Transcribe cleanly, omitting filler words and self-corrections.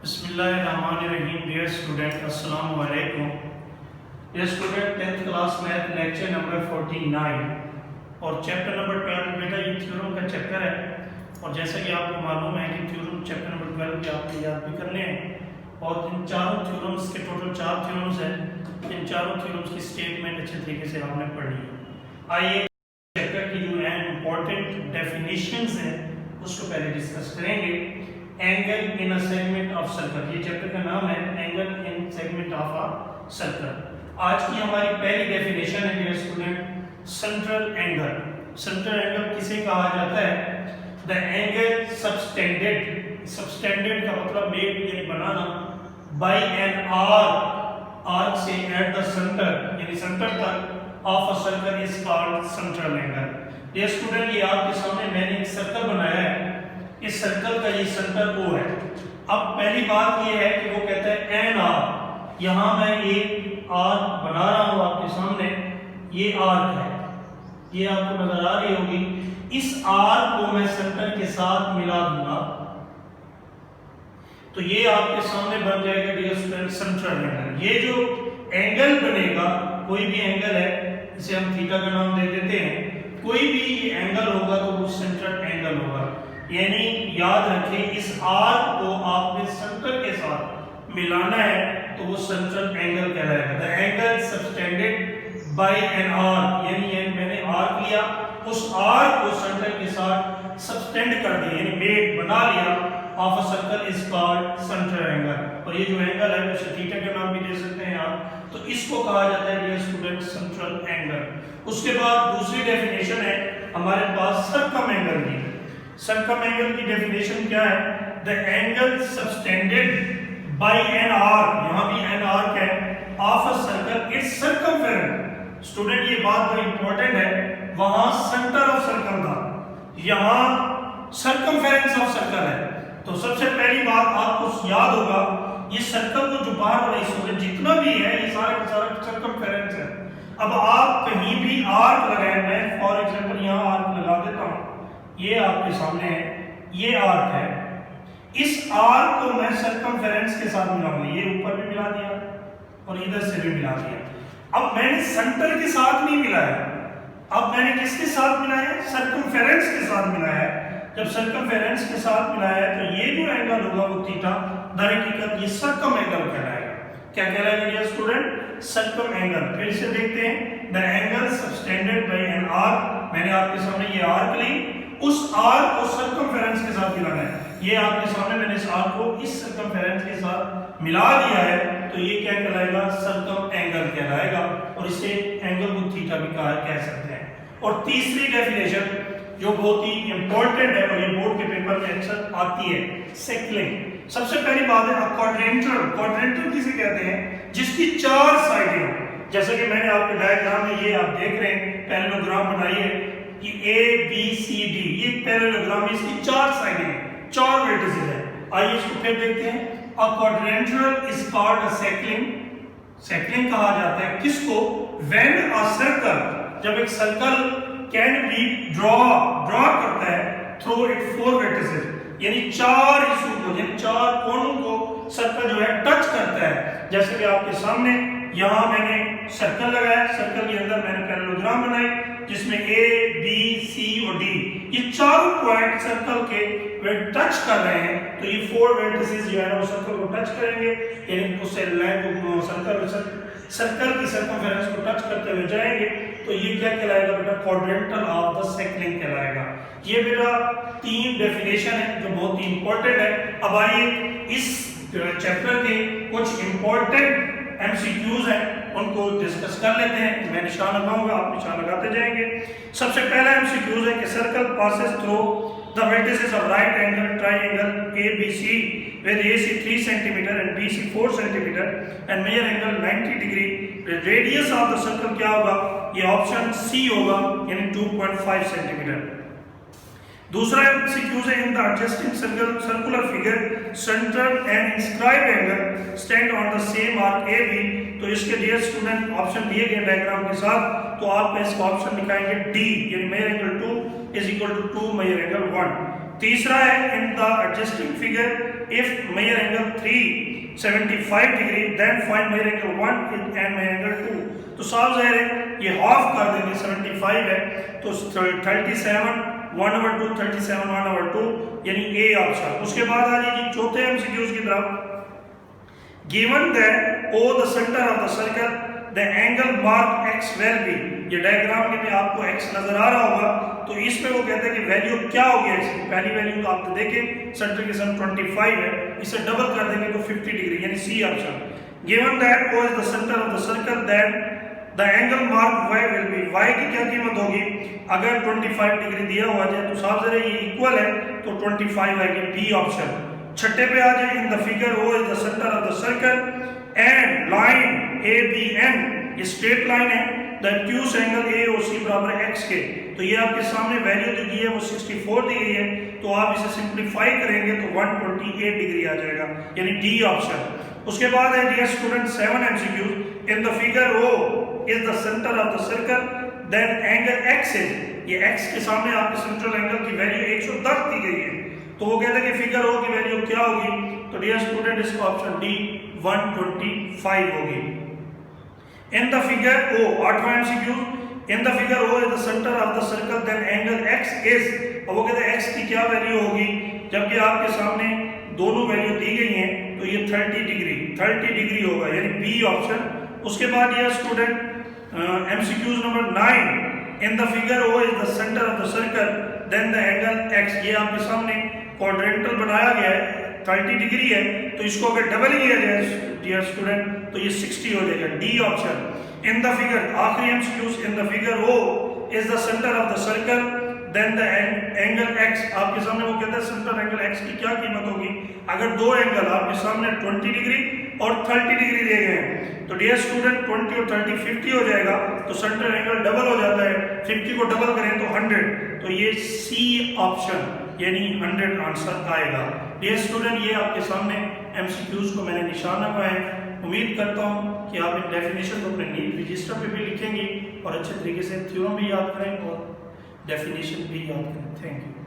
बिस्मिल्लाहिर्रहमानिर्रहीम। Dear student, अस्सलाम वालेकुम। Dear student, 10th class math lecture number 49 और चैप्टर नंबर 12। बेटा ये थ्योरम का चैप्टर है और जैसा कि आपको मालूम है कि थ्योरम चैप्टर नंबर 12 के आपने याद भी करने हैं और इन चारों थ्योरम्स के टोटल 4 थ्योरम्स हैं। इन चारों थ्योरम्स की स्टेटमेंट अच्छे तरीके से आपने पढ़नी है। आइए चैप्टर की जो है इंपॉर्टेंट डेफिनेशंस हैं उसको पहले डिस्कस करेंगे। Angle in a segment of circle, ये चैप्टर का नाम है angle in segment of a circle. आज की हमारी पहली डेफिनेशन है dear student, central angle. Central angle किसे कहा जाता है? द एंगल सबटेंडेड, सबटेंडेड का मतलब मेड यानी बनाना, बाय एन आर्क से एट द सेंटर यानी सेंटर तक of a circle is called central angle. Dear student, ये आपके सामने मैंने एक सर्कल बनाया है, इस सर्कल का ये सेंटर O है। अब पहली बात ये है कि वो कहता है एन आर्क, यहां मैं एक आर्क बना रहा हूं आपके सामने, ये आर्क है, ये आपको नजर आ रही होगी। इस आर्क को मैं सेंटर के साथ मिला दूंगा तो ये आपके सामने बन जाएगा डियर स्टूडेंट सेंट्रल एंगल। ये जो एंगल बनेगा, कोई भी एंगल है, इसे हम थीटा का नाम दे देते हैं, कोई भी एंगल होगा तो वो सेंट्रल एंगल होगा। यानी याद रखें, इस आर्क को आपने सेंटर के साथ मिलाना है तो वो सेंट्रल एंगल कहलाएगा। The angle subtended bye an arc, यानी मैंने आर्क लिया, उस आर्क को सेंटर के साथ सबटेंड कर दिया यानी मेड बना लिया of a circle is called central angle. और ये जो एंगल है उसे थीटा का नाम भी दे सकते हैं आप, तो इसको कहा जाता है डियर स्टूडेंट सेंट्रल एंगल। उसके बाद दूसरी डेफिनेशन है हमारे पास सर्कम एंगल की। सर्कम एंगल की डेफिनेशन क्या है? The angle subtended bye an arc, यहां भी एन आर्क है, of a circle it's circumference. Student ये बात बड़ी इंपॉर्टेंट है, वहां सेंटर ऑफ सर्कल था, यहां सर्कमफेरेंस ऑफ सर्कल है। तो सबसे पहली बात आपको याद होगा, ये सर्कल को जो बाहर वाला हिस्सा है जितना भी है ये सारा का सारा सर्कमफेरेंस है। अब आप कहीं भी आर्क लगाए, मैं फॉर एग्जांपल यहां आर्क लगा देता हूं, ये आपके सामने है, ये आर्क है, इस आर्क को मैं सर्कमफेरेंस के साथ मिलाऊंगा, ये ऊपर भी मिला दिया और इधर से भी मिला दिया। अब मैंने सेंटर के साथ नहीं मिलाया, अब मैंने किसके साथ मिलाया? सर्कमफेरेंस के साथ मिलाया है। जब सर्कमफेरेंस के साथ मिलाया है तो ये जो एंगल होगा वो थीटा, दरअसल ये सर्कम एंगल कहलाएगा। क्या कहलाएगा डियर स्टूडेंट? Circum angle. फिर से देखते हैं, the angle subtended bye an arc, मैंने आपके सामने ये आर्क ली, उस आर्क को सर्कमफेरेंस के साथ मिलाना है। ये आपके सामने मैंने इस आर्क को इस सर्कमफेरेंस के साथ मिला दिया है तो ये क्या कहलाएगा? सर्कम एंगल कहलाएगा और इसे एंगल को थीटा भी कह सकते हैं। और तीसरी डेफिनेशन जो बहुत ही इंपॉर्टेंट है और ये बोर्ड के पेपर में अक्सर आती है, सेकलिंग। सबसे पहली बात है क्वाड्रेंटल। क्वाड्रेंटल किसे कहते हैं? जिसकी 4 साइडें हो। जैसे कि मैंने आपके डायग्राम में ये आप देख रहे हैं, पैरेललोग्राम बनाइए कि A B C D, ये पैरेललोग्राम, इसकी 4 साइडें, 4 वर्टिसेस है। आइए इसको फिर देखते हैं। अ क्वाड्रेंटल इज कॉल्ड अ सेकलिंग। सेकलिंग कहा जाता है किसको? व्हेन अ सर्कल, जब एक सर्कल कैन बी ड्रॉ करता है थ्रू इट 4 वर्टिसेस, यानी 4 हिस्सों को, यानी 4 कोनों को सर्कल जो है टच करता है। जैसे कि आपके सामने यहां मैंने सर्कल लगाया, सर्कल के अंदर मैंने पैरेललोग्राम बनाई जिसमें A B C और D, ये चारों पॉइंट सर्कल के वे टच कर रहे हैं, तो ये 4 वर्टिसेस जो है ना वो सर्कल को टच करेंगे, यानी उससे लाइन को सर्कल की सर्कमफेरेंस को टच करते हुए जाएंगे, तो ये क्या कहलाएगा बेटा? क्वाड्रेंटल ऑफ द सेकलिंग कहलाएगा। ये बेटा 3 डेफिनेशन है जो बहुत ही इंपॉर्टेंट है। अब आइए इस चैप्टर के कुछ इंपॉर्टेंट एमसीक्यूज हैं उनको डिस्कस कर लेते हैं। मैं निशान लगाऊंगा, आप निशान लगाते जाएंगे। सबसे पहला एमसीक्यूज है कि circle passes through the vertices of right angle triangle ABC with AC 3 cm and BC 4 cm and measure angle 90 degree. The radius of the circle क्या होगा? ये ऑप्शन C होगा, यानी 2.5 cm। दूसरा एमसीक्यूज है, in the adjusting circular figure centre and inscribed angle stand on the same arc AB। तो इसके dear student option दिए गए डायग्राम के साथ, तो आप इसका ऑप्शन लिखाएंगे D, यानी measure angle 2 is equal to 2 measure angle 1। तीसरा है in the adjusting figure if measure angle 375 degree then find measure angle 1 and measure angle 2। तो साफ जाहिर है ये हाफ कर देंगे, 75 है तो 37 1/2 37 1/2 यानी ए ऑप्शन। उसके बाद आ जाइए चौथे एमसीक्यूज की तरफ। Given that O the centre of the circle the angle mark X will be, ये डायग्राम में आपको एक्स नजर आ रहा होगा, तो इसमें वो कहते हैं कि वैल्यू क्या होगी एक्स की। पहली वैल्यू तो आप देखें सेंटर के सम 25 है, इसे डबल कर देंगे तो 50 डिग्री यानी C option. Given that O is the centre of the circle then the angle mark y will be, y की क्या कीमत होगी अगर 25 डिग्री दिया हुआ जाए तो साफ जरा ये इक्वल है तो 25 आएगी, बी ऑप्शन। छठे पे आ जाए in the figure O is the centre of the circle and line A B N, ये स्ट्रेट लाइन है, the acute angle A O C बराबर एक्स के। तो ये आपके सामने वैल्यू जो दी है वो 64 दी गई है, तो आप इसे सिंप्लीफाई करेंगे तो 128 डिग्री आ जाएगा यानी डी ऑप्शन। उसके बाद है dear student 7 MCQ in the figure O is the centre of the circle then angle x is, ये एक्स के सामने आपके सेंट्रल एंगल की वैल्यू 110 दी गई है, तो वो कहते हैं कि फिगर ओ की वैल्यू क्या होगी, तो डियर स्टूडेंट इसका ऑप्शन डी 125 होगी। इन द फिगर ओ 8वां MCQ in the figure O is the centre of the circle then angle x is, और वो कहते हैं एक्स की क्या वैल्यू होगी, जबकि आपके सामने दोनों वैल्यू दी गई हैं तो ये 30 डिग्री होगा यानी बी ऑप्शन। उसके बाद ये student MCQs number 9 in the figure O is the centre of the circle then the angle X, ये आपके सामने क्वाड्रेंटल बनाया गया है 30 डिग्री है, तो इसको अगर डबल किया जाए डियर स्टूडेंट तो ये 60 हो जाएगा, D option. In the figure आखिरी MCQs in the figure O is the centre of the circle then the angle x, आपके सामने वो कहता है सेंटर एंगल एक्स की क्या कीमत होगी अगर दो एंगल आपके सामने 20 डिग्री और 30 डिग्री दिए गए हैं, तो डियर स्टूडेंट 20 और 30 50 हो जाएगा, तो सेंटर एंगल डबल हो जाता है, 50 को डबल करें तो 100, तो ये सी ऑप्शन यानी 100 आंसर आएगा। डियर स्टूडेंट ये आपके सामने एमसीक्यूज को मैंने निशान लगाए हैं, उम्मीद करता हूँ कि आप इन डेफिनेशन को अपने नीट रजिस्टर पे भी लिखेंगे और अच्छे तरीके से थ्योरम भी याद करें और डेफिनेशन भी याद करें। Thank you.